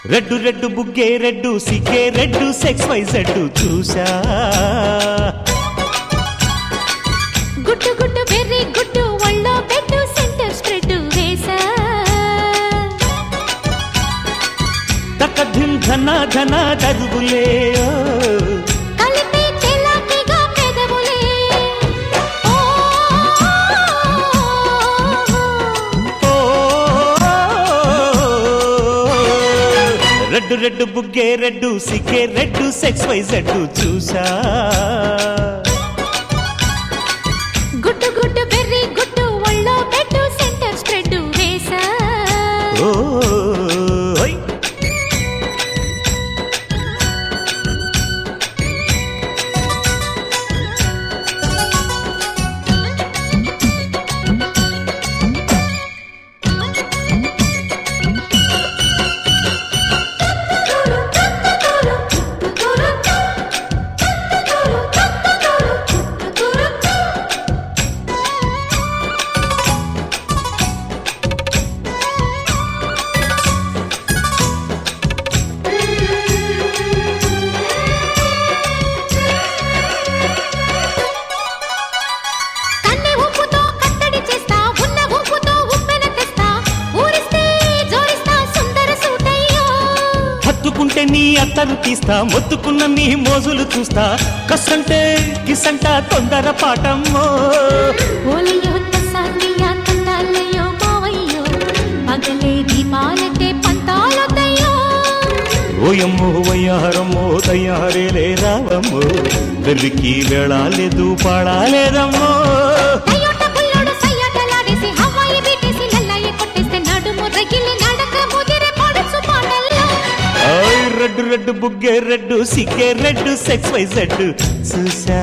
red red బుగ్గే red సిగ్గే red sex Y Z చూసా గుట్టు గుట్టు వెర్రి గుట్టు ఒళ్ళో పెట్టు సెంటర్ స్ప్రెడ్ వేసా తక ధిమ్ ధన ధన దరువులే కలిపి చెలాకిగా పెదవులే రెడ్డు రెడ్డు బుగ్గే రెడ్డు సిగ్గే రెడ్డు సెక్స్ వై జెడ్డు చూసా గుట్టు గుట్టు బెర్రీ గుట్టు ఒళ్ళో పెట్టు సెంటర్ స్ప్రెడ్ వేసా ఓయ్ నీ అత్తరు తీస్తా మొత్తుకున్న నీ మోజులు చూస్తా కసంటే కిసంట తొందర పాటమ్మో ఓలయ్యో తసానియా తందాలయ్యో మావయ్యో పగలే దీపాలకే పంతాలొద్దయ్యో ఓయమ్మో వయ్యారమ్మో తయారేలే రావమ్మో వెర్రికి వేళాలేదు పాడాలేదమ్మో రెడ్డు రెడ్డు బుగ్గే రెడ్డు సిగ్గే రెడ్డు సెక్స్ వై జెడ్డు చూసా